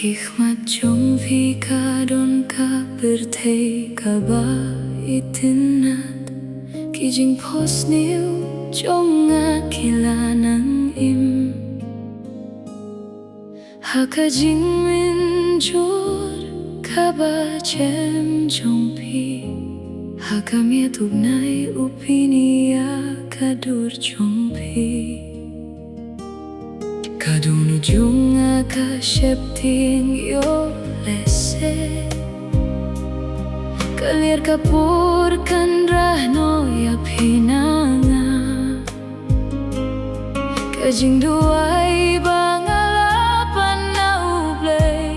Hikmat jong vi kadon ka berthei ka ba itinat kijing pos niu jong akilanang im hakajing min jod ka ba chem jong pi hakamia tugnai upinia kadur jong pi Kadunu junga ka shepting yo lese Kalir kapur kan rahno ya pinanga Kajing duai bangalapan na ublay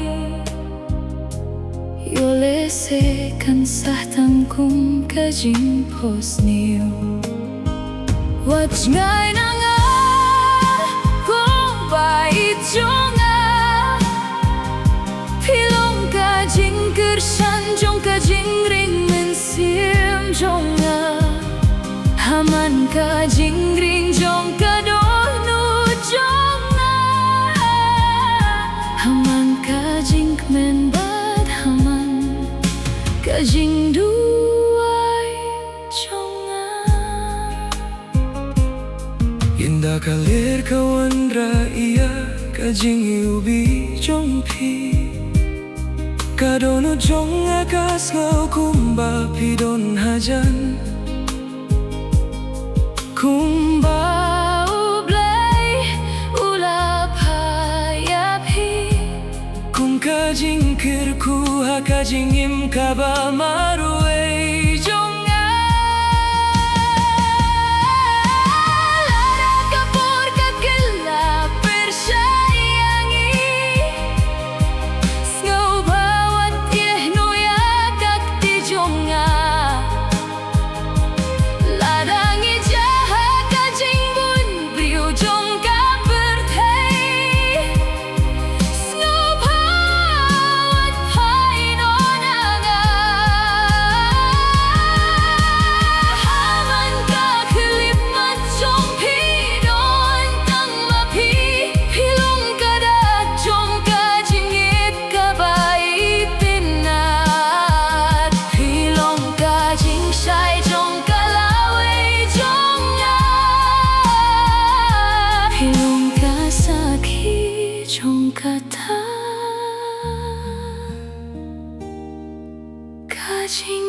Yo lese kan sah tangkum kajing pos niyo Wat ngay na Bait jonga Pilong ka jing kersan jong ka jing ring mensim jonga Haman ka jing ring jong ka dohnu jonga Haman ka jing men bad haman ka jing duai jonga Indah kalir kawandra iya kajing ubi jong pi Kadono jong akas ngau kumba pidon hajan Kumba ublay ulap hayapi Kum kajing kirku ha kajing im kaba maruay jong Kajing